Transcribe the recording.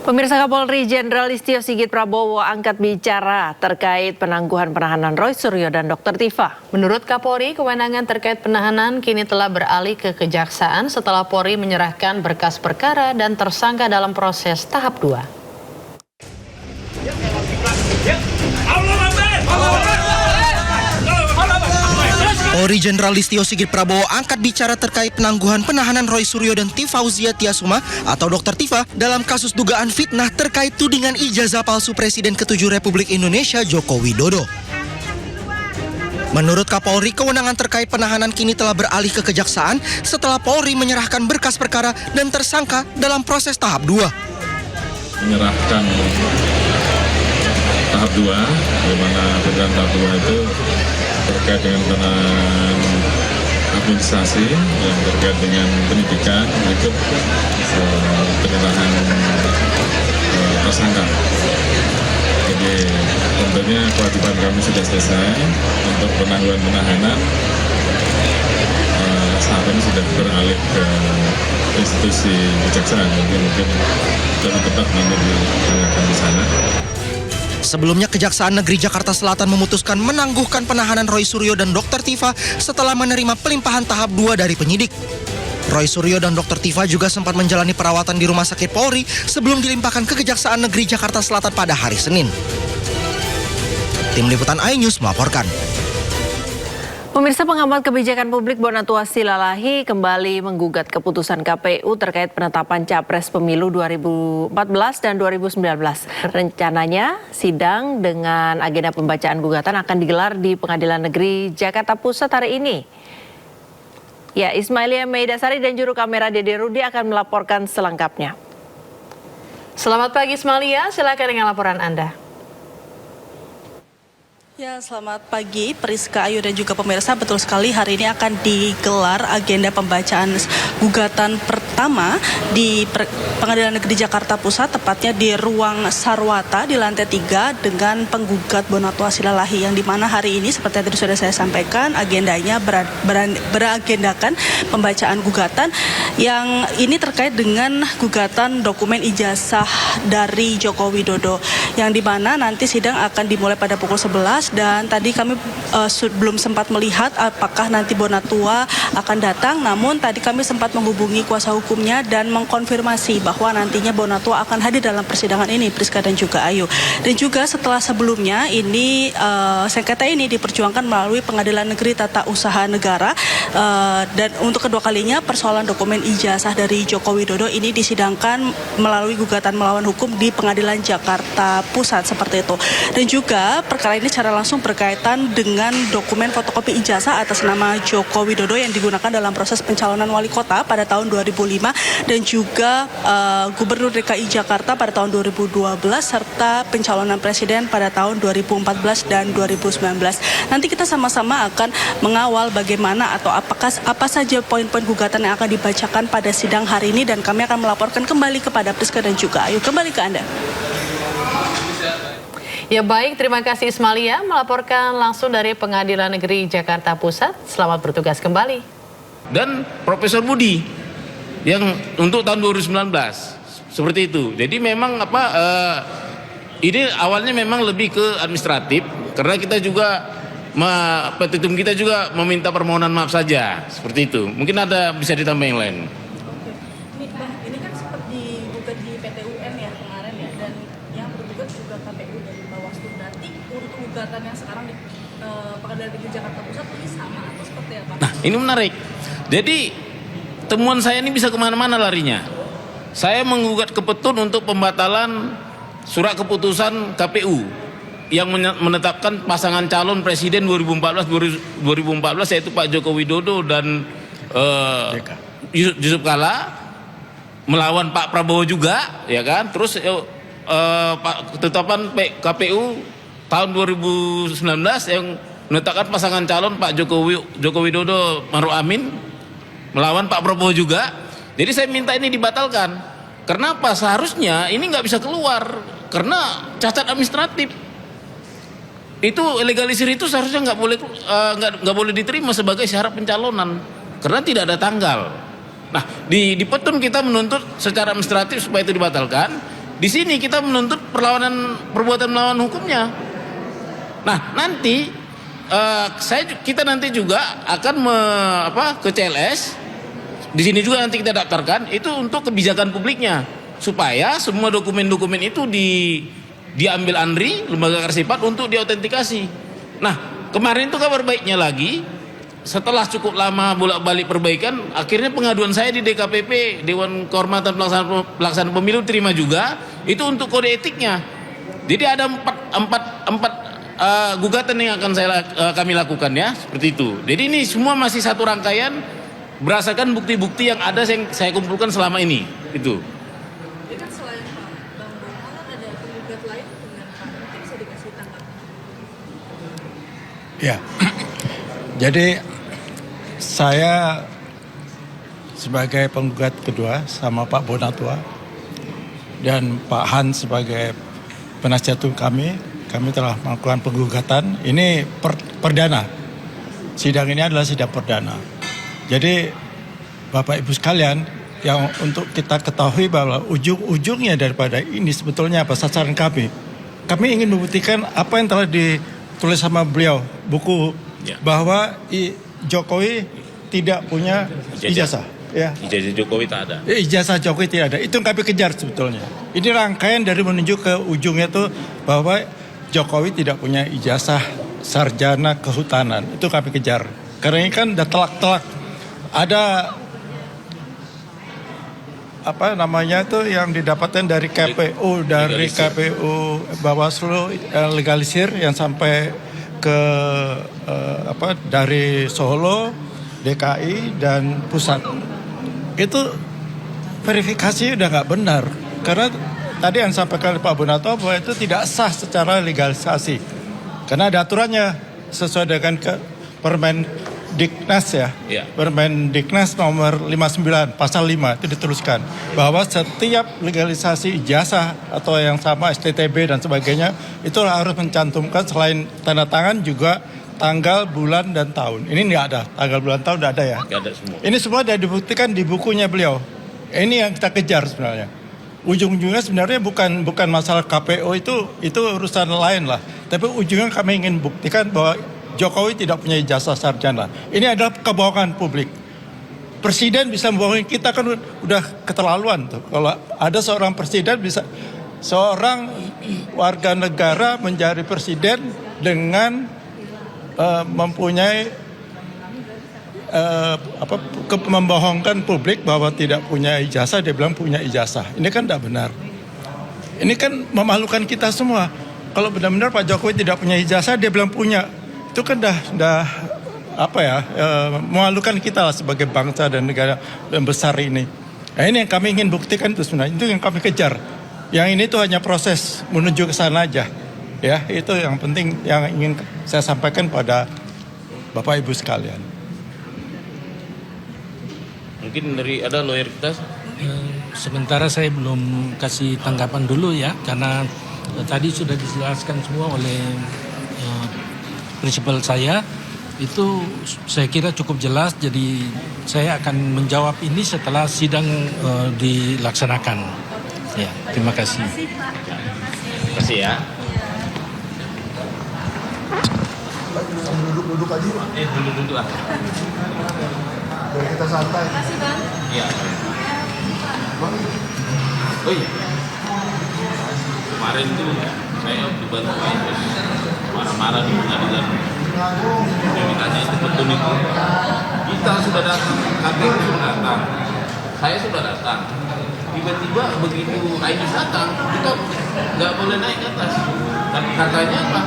Pemirsa, Kapolri Jenderal Listio Sigit Prabowo angkat bicara terkait penangguhan penahanan Roy Suryo dan Dr. Tifa. Menurut Kapolri, kewenangan terkait penahanan kini telah beralih ke Kejaksaan setelah Polri menyerahkan berkas perkara dan tersangka dalam proses tahap 2. Kapolri Jenderal Listio Sigit Prabowo angkat bicara terkait penangguhan penahanan Roy Suryo dan Tifauzia Tiasuma atau Dr. Tifa dalam kasus dugaan fitnah terkait tudingan ijazah palsu Presiden ke-7 Republik Indonesia Joko Widodo. Menurut Kapolri, kewenangan terkait penahanan kini telah beralih ke Kejaksaan setelah Polri menyerahkan berkas perkara dan tersangka dalam proses tahap 2. Menyerahkan tahap 2, di mana pekerjaan tahap 2 itu terkait dengan penanganan administrasi yang terkait dengan pendidikan berikut penyerahan tersangka. Jadi tentunya kewajiban kami sudah selesai untuk penangguhan penahanan. Saat ini sudah beralih ke institusi kejaksaan, mungkin lebih tepat nanti ditanyakan di sana. Sebelumnya, Kejaksaan Negeri Jakarta Selatan memutuskan menangguhkan penahanan Roy Suryo dan Dr. Tifa setelah menerima pelimpahan tahap 2 dari penyidik. Roy Suryo dan Dr. Tifa juga sempat menjalani perawatan di Rumah Sakit Polri sebelum dilimpahkan ke Kejaksaan Negeri Jakarta Selatan pada hari Senin. Tim Liputan iNews melaporkan. Pemirsa, pengamat kebijakan publik Bonatua Silalahi kembali menggugat keputusan KPU terkait penetapan Capres Pemilu 2014 dan 2019. Rencananya sidang dengan agenda pembacaan gugatan akan digelar di Pengadilan Negeri Jakarta Pusat hari ini. Ya, Ismailia Meidasari dan juru kamera Dede Rudi akan melaporkan selengkapnya. Selamat pagi Ismailia, silakan dengan laporan Anda. Ya, selamat pagi Priska, Ayu dan juga pemirsa. Betul sekali, hari ini akan digelar agenda pembacaan gugatan pertama di Pengadilan Negeri Jakarta Pusat, tepatnya di ruang Sarwata di lantai 3 dengan penggugat Bonatua Silalahi, yang dimana hari ini seperti yang tadi sudah saya sampaikan, agendanya beragendakan pembacaan gugatan yang ini terkait dengan gugatan dokumen ijazah dari Joko Widodo, yang dimana nanti sidang akan dimulai pada pukul 11. Dan tadi kami belum sempat melihat apakah nanti Bonatua akan datang, namun tadi kami sempat menghubungi kuasa hukumnya dan mengkonfirmasi bahwa nantinya Bonatua akan hadir dalam persidangan ini, Priska dan juga Ayu. Dan juga setelah sebelumnya ini sengketa ini diperjuangkan melalui Pengadilan Negeri Tata Usaha Negara, dan untuk kedua kalinya persoalan dokumen ijazah dari Joko Widodo ini disidangkan melalui gugatan melawan hukum di Pengadilan Jakarta Pusat seperti itu. Dan juga perkara ini secara langsung berkaitan dengan dokumen fotokopi ijazah atas nama Joko Widodo yang digunakan dalam proses pencalonan wali kota pada tahun 2005 dan juga Gubernur DKI Jakarta pada tahun 2012 serta pencalonan presiden pada tahun 2014 dan 2019. Nanti kita sama-sama akan mengawal bagaimana atau apa saja poin-poin gugatan yang akan dibacakan pada sidang hari ini, dan kami akan melaporkan kembali kepada Priska dan juga Ayu. Kembali ke Anda. Ya baik, terima kasih Ismailia melaporkan langsung dari Pengadilan Negeri Jakarta Pusat. Selamat bertugas kembali. Dan Profesor Budi yang untuk tahun 2019 seperti itu. Jadi memang ini awalnya memang lebih ke administratif, karena kita juga petitum kita juga meminta permohonan maaf saja seperti itu. Mungkin ada bisa ditambah yang lain. Ini kan sempat digugat di PT UN ya kemarin ya, dan yang bergugat juga KPU dari Bawaslu. Berarti untuk gugatan yang sekarang di Pengadilan Negeri Jakarta Pusat ini sama atau seperti apa? Nah, ini menarik. Jadi temuan saya ini bisa kemana-mana larinya. Saya menggugat ke Petun untuk pembatalan surat keputusan KPU yang menetapkan pasangan calon presiden 2014 yaitu Pak Joko Widodo dan Yusuf Kala melawan Pak Prabowo juga, ya kan? Terus ketetapan KPU tahun 2019 yang menetapkan pasangan calon Pak Joko Widodo Maruf Amin melawan Pak Prabowo juga. Jadi saya minta ini dibatalkan. Kenapa? Seharusnya ini nggak bisa keluar karena cacat administratif. Itu legalisir itu seharusnya nggak boleh diterima sebagai syarat pencalonan karena tidak ada tanggal. Nah, di Petun kita menuntut secara administratif supaya itu dibatalkan. Di sini kita menuntut perbuatan melawan hukumnya. Nah, nanti kita nanti juga akan ke CLS. Di sini juga nanti kita daftarkan itu untuk kebijakan publiknya supaya semua dokumen-dokumen itu diambil ANRI, Lembaga Kersifat, untuk diautentikasi. Nah, kemarin itu kabar baiknya lagi, setelah cukup lama bolak-balik perbaikan, akhirnya pengaduan saya di DKPP, Dewan Kehormatan Pelaksanaan Pemilu, terima juga itu untuk kode etiknya. Jadi ada empat gugatan yang akan kami lakukan ya, seperti itu. Jadi ini semua masih satu rangkaian berdasarkan bukti-bukti yang ada yang saya kumpulkan selama ini. Itu. Ya, jadi saya sebagai penggugat kedua sama Pak Bonatua dan Pak Han sebagai penasihat hukum kami telah melakukan penggugatan. Ini perdana. Sidang ini adalah sidang perdana. Jadi Bapak Ibu sekalian, yang untuk kita ketahui bahwa ujung-ujungnya daripada ini sebetulnya apa sasaran kami. Kami ingin membuktikan apa yang telah ditulis sama beliau, buku bahwa Jokowi tidak punya ijazah. Ya. Ijazah Jokowi tak ada. Ijazah Jokowi tidak ada. Itu yang kami kejar sebetulnya. Ini rangkaian dari menuju ke ujungnya itu bahwa Jokowi tidak punya ijazah sarjana kehutanan. Itu kami kejar. Karena ini kan udah telak-telak. Ada apa namanya itu yang didapatkan dari KPU, dari KPU Bawaslu legalisir yang sampai ke dari Solo, DKI dan pusat. Itu verifikasi udah nggak benar karena tadi yang sampaikan Pak Bonato bahwa itu tidak sah secara legalisasi karena ada aturannya sesuai dengan Permendiknas ya. Permendiknas nomor 59 pasal 5 itu dituliskan bahwa setiap legalisasi ijazah atau yang sama STTB dan sebagainya itu harus mencantumkan selain tanda tangan juga tanggal, bulan, dan tahun. Ini nggak ada. Tanggal, bulan, tahun nggak ada ya? Nggak ada semua. Ini semua sudah dibuktikan di bukunya beliau. Ini yang kita kejar sebenarnya. Ujung-ujungnya sebenarnya bukan masalah KPU itu urusan lain lah. Tapi ujungnya kami ingin buktikan bahwa Jokowi tidak punya ijazah sarjana. Ini adalah kebohongan publik. Presiden bisa membohongi kita kan udah keterlaluan tuh. Kalau ada seorang presiden bisa, seorang warga negara menjadi presiden dengan mempunyai membohongkan publik bahwa tidak punya ijazah, dia bilang punya ijazah. Ini kan tidak benar. Ini kan memalukan kita semua. Kalau benar-benar Pak Jokowi tidak punya ijazah, dia bilang punya. Itu kan dah memalukan kita lah sebagai bangsa dan negara yang besar ini. Nah, ini yang kami ingin buktikan itu sebenarnya. Itu yang kami kejar. Yang ini tuh hanya proses menuju ke sana aja. Ya, itu yang penting yang ingin saya sampaikan pada Bapak Ibu sekalian. Mungkin ada lawyer kita. Sementara saya belum kasih tanggapan dulu ya, karena tadi sudah dijelaskan semua oleh prinsipal saya. Itu saya kira cukup jelas, jadi saya akan menjawab ini setelah sidang dilaksanakan. Ya, terima kasih. Terima kasih ya. Duduk aja. Duduk lah. Biar kita santai. Makasih Bang. Iya. Oh iya. Kemarin tuh saya dibantu marah-marah di pengadilan. Dia ditanya itu betul itu. Kita sudah datang, KPU sudah datang. Saya sudah datang. Tiba-tiba begitu Aidis datang, kita nggak boleh naik ke atas. Tapi katanya apa?